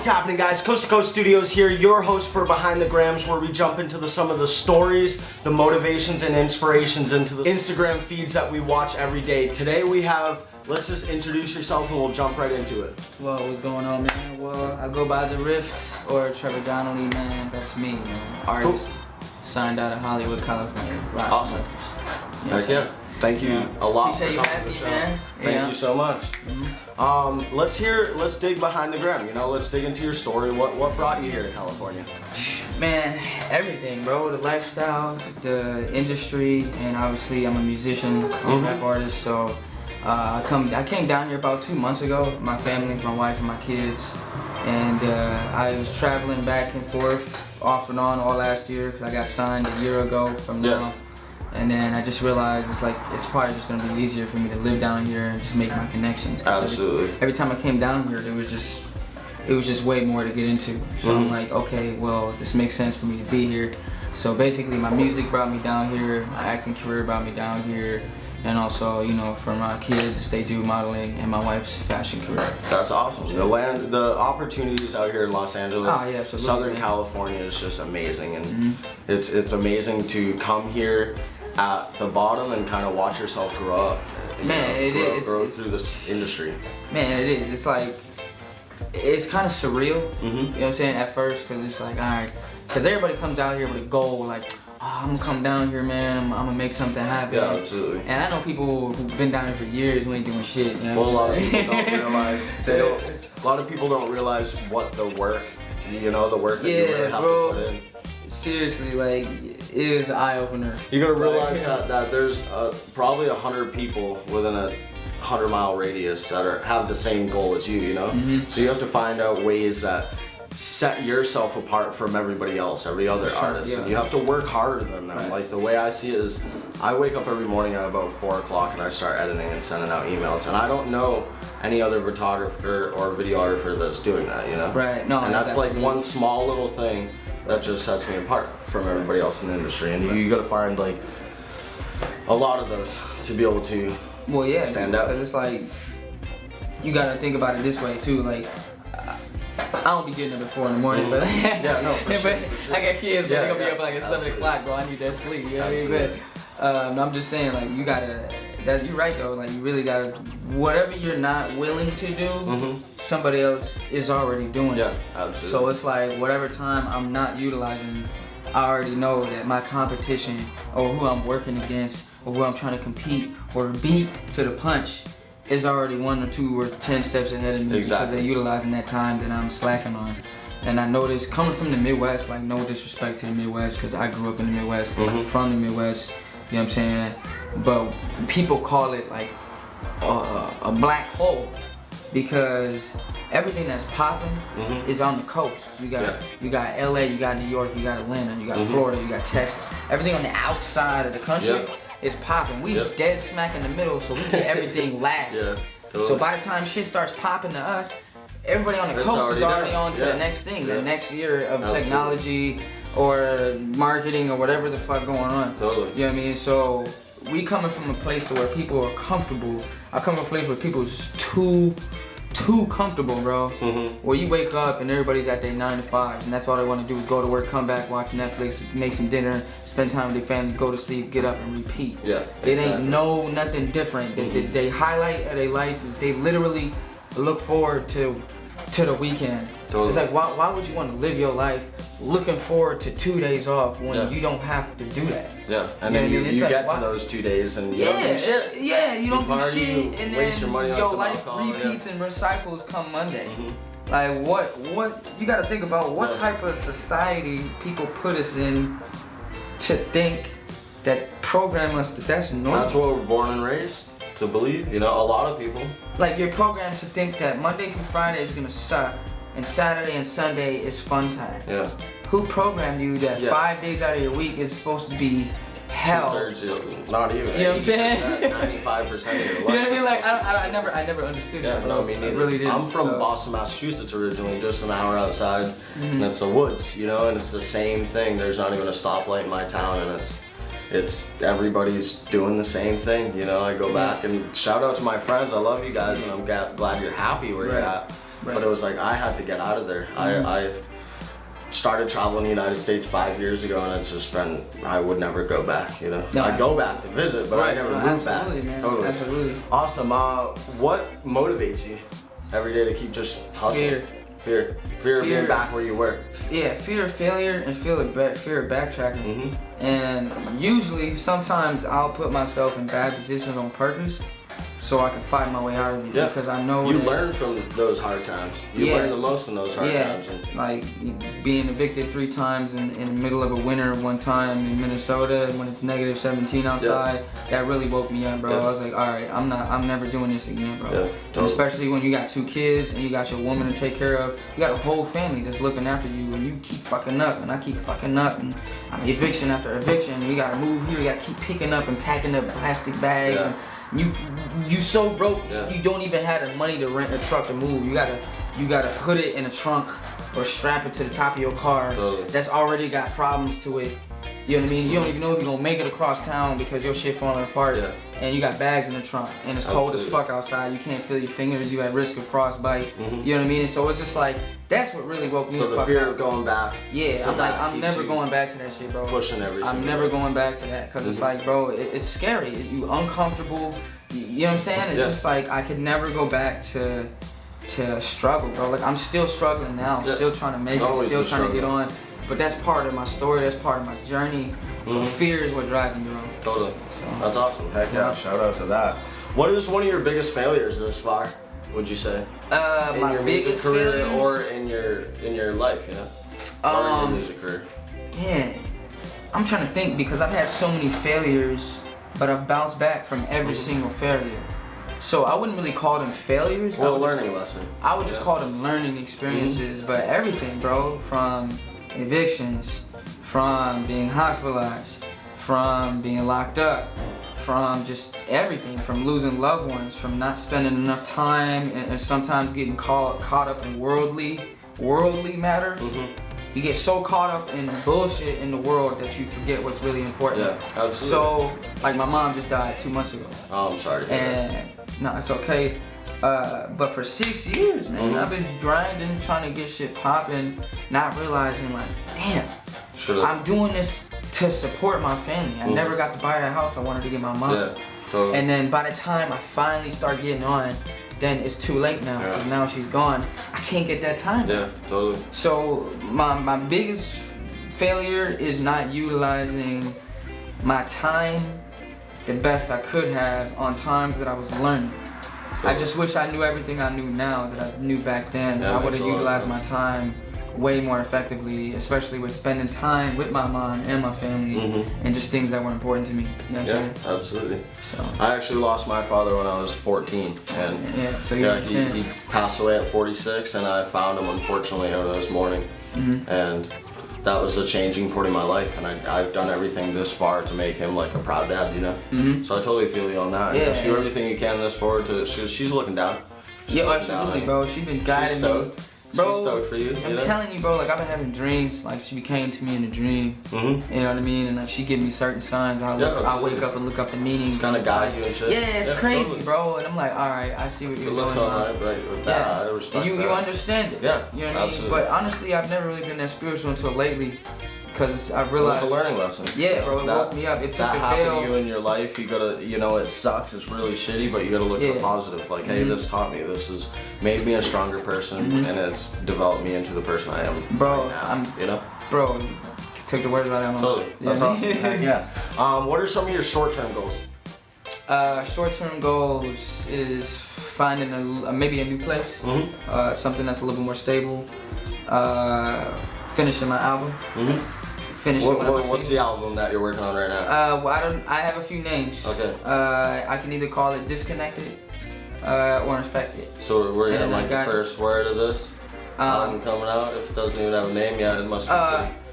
What's happening, guys? Coast to Coast Studios here, your host for Behind the Grams, where we jump into some of the stories, the motivations and inspirations into the Instagram feeds that we watch every day. Today we have, let's just introduce yourself and we'll jump right into it. Well, what's going on, man? Well, I go by Tharift or Trevor Donnelly, man. That's me, man. Artist. Cool. Signed out of Hollywood, California. Right. Awesome. Heck yeah. Thank you a lot for coming to the show. Man. Thank you so much. Let's dig behind the gram. You know, let's dig into your story. What brought you here to California? Man, everything, bro. The lifestyle, the industry, and obviously I'm a musician, I'm a rap artist. So I came down here about 2 months ago. My family, my wife, and my kids, and I was traveling back and forth, off and on, all last year because I got signed a year ago from now. And then I just realized it's probably just gonna be easier for me to live down here and just make my connections. Absolutely. Every time I came down here, it was just way more to get into. So I'm like, okay, well, this makes sense for me to be here. So basically, my music brought me down here, my acting career brought me down here, and also, you know, for my kids, they do modeling, and my wife's fashion career. That's awesome. The opportunities out here in Los Angeles, Southern California is just amazing, and it's amazing to come here at the bottom and kind of watch yourself grow up. Grow through this industry. Man, it is. It's like, it's kind of surreal. You know what I'm saying? At first, because it's like, all right, because everybody comes out here with a goal, like, oh, I'm gonna come down here, man. I'm gonna make something happen. Yeah, absolutely. And I know people who've been down here for years who ain't doing shit. You know? Well, a lot of people don't realize. A lot of people don't realize what the work, you know, the work that you really have to put in. Seriously, like, it is an eye-opener. You're gonna realize that there's probably 100 people within a 100-mile radius that have the same goal as you know? So you have to find out ways that set yourself apart from everybody else, every other artist. And you have to work harder than them. Like, the way I see it is, I wake up every morning at about 4 o'clock and I start editing and sending out emails. And I don't know any other photographer or videographer that's doing that, you know? Right, no. And that's like one small little thing that just sets me apart from everybody else in the industry. And you gotta find like a lot of those to be able to stand out. Because it's like, you gotta think about it this way too. Like, I don't be getting up at 4 in the morning, but for sure. I got kids, they're gonna be up like at 7 o'clock, bro. I need that sleep, you know what I mean? I'm just saying, like, you gotta, you're right though, like, you really gotta, whatever you're not willing to do, somebody else is already doing it. Yeah, absolutely. So it's like, whatever time I'm not utilizing, I already know that my competition, or who I'm working against, or who I'm trying to compete or beat to the punch, is already 1 or 2 or 10 steps ahead of me because they're utilizing that time that I'm slacking on. And I noticed, coming from the Midwest, like, no disrespect to the Midwest, because I grew up in the Midwest, from the Midwest, you know what I'm saying? But people call it like a black hole because everything that's popping is on the coast. You got LA, you got New York, you got Atlanta, you got Florida, you got Texas. Everything on the outside of the country is popping. We dead smack in the middle, so we get everything last. So by the time shit starts popping to us, everybody on the coast is already on to the next thing, the next year of technology or marketing or whatever the fuck going on. You know what I mean? So we coming from a place to where people are comfortable. I come from a place where people are just too comfortable, bro. Where you wake up and everybody's at their 9 to 5, and that's all they want to do is go to work, come back, watch Netflix, make some dinner, spend time with their family, go to sleep, get up and repeat. It ain't nothing different. They highlight of their life is they literally look forward to the weekend. It's like, why would you want to live your life looking forward to 2 days off when you don't have to do that? And then you get to those 2 days and you don't do shit. You don't do shit, and waste your money on your some life alcohol, repeats and recycles come Monday. Like, what you gotta think about what type of society people put us in to think that program us that that's normal. That's what we're born and raised to believe, you know, a lot of people. Like, you're programmed to think that Monday through Friday is gonna suck and Saturday and Sunday is fun time. Who programmed you that 5 days out of your week is supposed to be hell? 2/3, not even. You know what I'm saying? 95% of your life. You know what I mean? Like, I never understood that. No, me neither. I really didn't. I'm from Boston, Massachusetts originally, just an hour outside, and it's the woods, you know, and it's the same thing. There's not even a stoplight in my town, and it's everybody's doing the same thing, you know. I go back and shout out to my friends. I love you guys, and I'm glad you're happy where you're at. Right. But it was like I had to get out of there. I started traveling the United States 5 years ago, and it's just been, I would never go back, you know? No, I go back to visit, but I never move back. Absolutely, man. Totally. Absolutely. Awesome. What motivates you every day to keep just hustling? Fear of being back where you were. Yeah, fear of failure and fear of backtracking. Mm-hmm. And usually, sometimes I'll put myself in bad positions on purpose so I can fight my way out of it. Yeah. Because I know you that, learn from those hard times. You learn the most in those hard times. And like being evicted 3 times in the middle of a winter one time in Minnesota when it's negative 17 outside. That really woke me up, bro. I was like, all right, I'm never doing this again, bro. Totally. And especially when you got 2 kids and you got your woman to take care of. You got a whole family that's looking after you, and you keep fucking up, and I keep fucking up, and I'm eviction after eviction. You gotta move here. You gotta keep picking up and packing up plastic bags. Yeah. And you so broke, you don't even have the money to rent a truck to move. You gotta put it in a trunk or strap it to the top of your car that's already got problems to it. You know what I mean? You don't even know if you're gonna make it across town because your shit falling apart. Yeah. And you got bags in the trunk, and it's cold as fuck outside. You can't feel your fingers. You at risk of frostbite. You know what I mean? And so it's just like that's what really woke me the fuck up. So the fear of going back. Yeah, I'm never going back to that shit, bro. Pushing everything. I'm never going back to that because it's like, bro, it's scary. You uncomfortable. You know what I'm saying? It's just like I could never go back to struggle, bro. Like I'm still struggling now. I'm still trying to make it. Still trying to get on. But that's part of my story. That's part of my journey. Fear is what drives me, bro. Totally. So, that's awesome. Heck yeah. Shout out to that. What is one of your biggest failures this far, would you say? In my your music biggest career failures? or in your life, you know? Or in your music career. Man, I'm trying to think because I've had so many failures, but I've bounced back from every single failure. So I wouldn't really call them failures. Well, learning lesson. I would just call them learning experiences, but everything, bro, from evictions, from being hospitalized, from being locked up, from just everything, from losing loved ones, from not spending enough time and sometimes getting caught up in worldly matters. You get so caught up in bullshit in the world that you forget what's really important. Yeah, absolutely. So, like my mom just died 2 months ago. Oh, I'm sorry to hear that. No, it's okay. But for 6 years, man, I've been grinding, trying to get shit popping, not realizing like, damn, I'm doing this to support my family. I never got to buy that house I wanted to get my mom. Yeah, totally. And then by the time I finally start getting on, then it's too late now. Because now she's gone. I can't get that time. Yeah, totally. So my biggest failure is not utilizing my time the best I could have on times that I was learning. I just wish I knew everything I knew now that I knew back then. Yeah, I would have utilized my time way more effectively, especially with spending time with my mom and my family and just things that were important to me. You know what I'm saying? Absolutely. So I actually lost my father when I was 14, and so he passed away at 46, and I found him unfortunately this morning, and that was a changing point in my life, and I've done everything this far to make him like a proud dad, you know? So I totally feel you on that. Yeah, just do everything you can this forward to, she's looking down. Absolutely, bro. She's been guiding me. Bro, she's stoked for you. I'm telling you, bro, like I've been having dreams, like she came to me in a dream, you know what I mean? And like she give me certain signs, I wake up and look up the meanings. Kind of guide you and shit. Yeah, it's crazy, bro. And I'm like, all right, I see what you're doing. It looks alright, right? I respect and you understand it. Yeah, you know what I mean? But honestly, I've never really been that spiritual until lately. Because I realized it's a learning lesson. Yeah, bro, it woke me up. It took that a happened veil. to you in your life. You gotta, you know, it sucks. It's really shitty, but you gotta look at the positive. Like, hey, this taught me. This has made me a stronger person, and it's developed me into the person I am. Bro, right now, you know. Bro, you took the words right out of my mouth. Totally. That's awesome. Yeah. What are some of your short-term goals? Short-term goals is finding maybe a new place, something that's a little bit more stable. Finishing my album. What's the album that you're working on right now? Well, I have a few names. Okay. I can either call it Disconnected or Infected. So we're getting like the first word of this album coming out. If it doesn't even have a name yet, it must be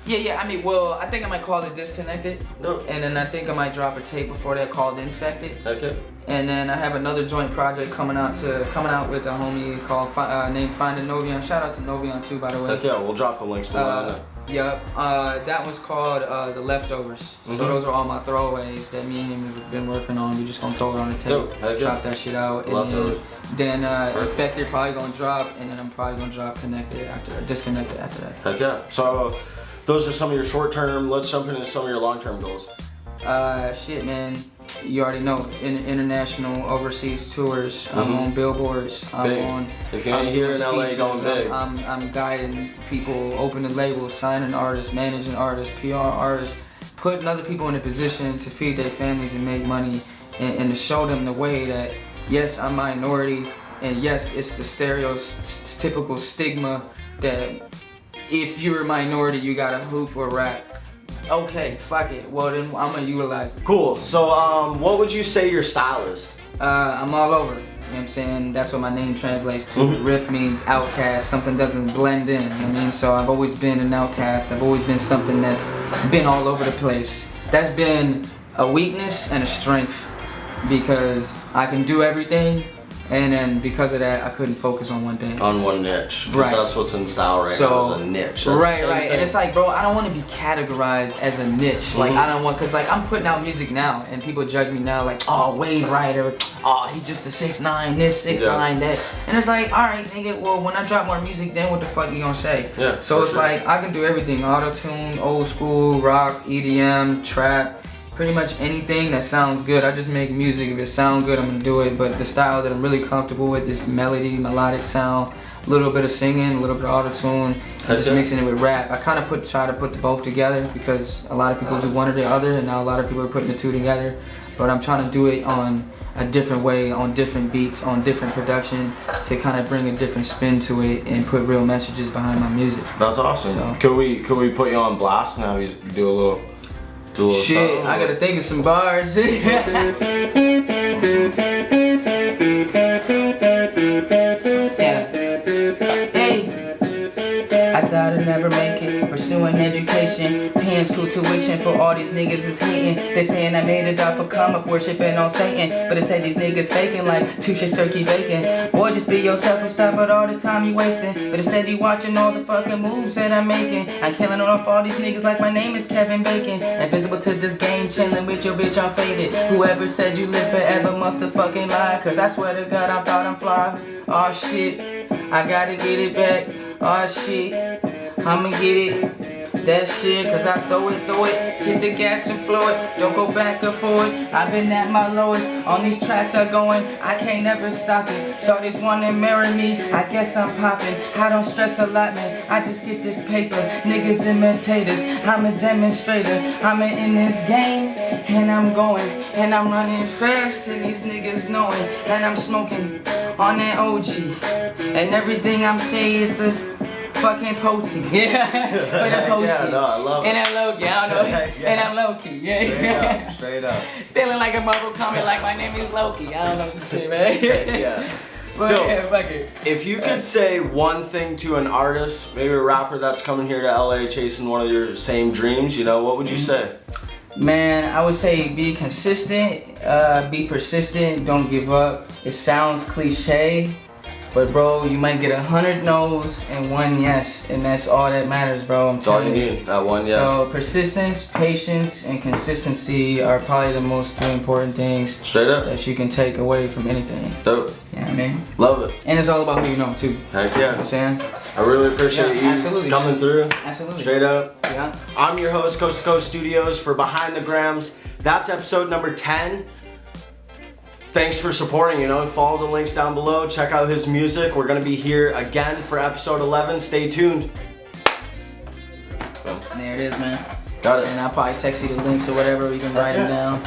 Yeah. I mean, well, I think I might call it Disconnected. No. And then I think I might drop a tape before that called Infected. Okay. And then I have another joint project coming out with a homie called named Finding Novion. Shout out to Novion too, by the way. Okay, we'll drop the links below. Yep. That one's called The Leftovers. So those are all my throwaways that me and him have been working on. We just gonna throw it on the tape, chop that shit out, and then Infected probably gonna drop, and then I'm probably gonna drop Disconnected after that. Okay. So those are some of your short-term. Let's jump into some of your long-term goals. Shit, man. You already know, international, overseas tours. I'm on billboards. If you ain't here in LA, going big. I'm guiding people, opening labels, signing artists, managing artists, PR artists, putting other people in a position to feed their families and make money, and to show them the way that, yes, I'm minority, and yes, it's the stereotypical stigma that if you're a minority, you gotta hoop or rap. Okay, fuck it. Well, then I'm gonna utilize it. Cool. So, what would you say your style is? I'm all over. You know what I'm saying? That's what my name translates to. Riff means outcast. Something doesn't blend in. You know what I mean? So I've always been an outcast. I've always been something that's been all over the place. That's been a weakness and a strength because I can do everything. And then because of that, I couldn't focus on one thing. On one niche. Right. That's what's in style right now, is a niche. That's right. And it's like, bro, I don't want to be categorized as a niche. Like, I don't want, cause like I'm putting out music now, and people judge me now, like, oh, wave writer, oh, he just a 6'9", this, 6'9", that. And it's like, all right, nigga, well, when I drop more music, then what the fuck you gonna say? Yeah. So it's like, I can do everything: auto-tune, old school, rock, EDM, trap. Pretty much anything that sounds good. I just make music. If it sounds good, I'm gonna do it. But the style that I'm really comfortable with is melody, melodic sound, a little bit of singing, a little bit of auto-tune, and just mixing it with rap. I kind of try to put both together because a lot of people do one or the other, and now a lot of people are putting the two together. But I'm trying to do it on a different way, on different beats, on different production, to kind of bring a different spin to it and put real messages behind my music. That's awesome. So, could we put you on blast and have you do a little? Shit, I gotta think of some bars. Yeah. Hey, I thought I'd never make it. Pursuing education, paying school tuition for all these niggas is hating. They saying I made it off of comic worshiping on Satan, but instead these niggas faking like two-shit turkey bacon. Boy, just be yourself and stop it all the time you wasting. But instead you watching all the fucking moves that I'm making. I'm killing off all these niggas like my name is Kevin Bacon. Invisible to this game, chilling with your bitch, I'm faded. Whoever said you live forever must have fucking lied, cause I swear to God I thought I'm fly. Aw shit, I gotta get it back. Aw shit, I'ma get it. That shit, cause I throw it, hit the gas and flow it, don't go back or forward. I've been at my lowest, on these tracks are going, I can't never stop it. Shorties wanna marry me, I guess I'm popping. I don't stress a lot, man, I just get this paper. Niggas imitators, I'm a demonstrator. I'm in this game, and I'm going, and I'm running fast, and these niggas knowing, and I'm smoking on that OG. And everything I'm saying is a fucking potent. Yeah. But a potion. Yeah, no, I love it. And I'm low key, I don't know. And I'm low key. Yeah. Straight up. Feeling like a Marvel comic, like my name is Loki. I don't know, some shit, man. Yeah. But yeah, fuck it. If you could say one thing to an artist, maybe a rapper that's coming here to LA chasing one of your same dreams, you know, what would you say? Man, I would say be consistent, be persistent, don't give up. It sounds cliche, but bro, you might get 100 no's and 1 yes, and that's all that matters, bro. That's all you need, that 1 yes. So persistence, patience, and consistency are probably the most 2 important things. Straight up. That you can take away from anything. Dope. Yeah, I mean. Love it. And it's all about who you know too. Heck yeah. You know what I'm saying? I really appreciate you coming through. Absolutely. Straight up. Yeah. I'm your host, Coast to Coast Studios, for Behind the Grams. That's episode number 10. Thanks for supporting, you know, follow the links down below, check out his music. We're gonna be here again for episode 11, stay tuned. There it is, man. Got it. And I'll probably text you the links or whatever, you can write them down.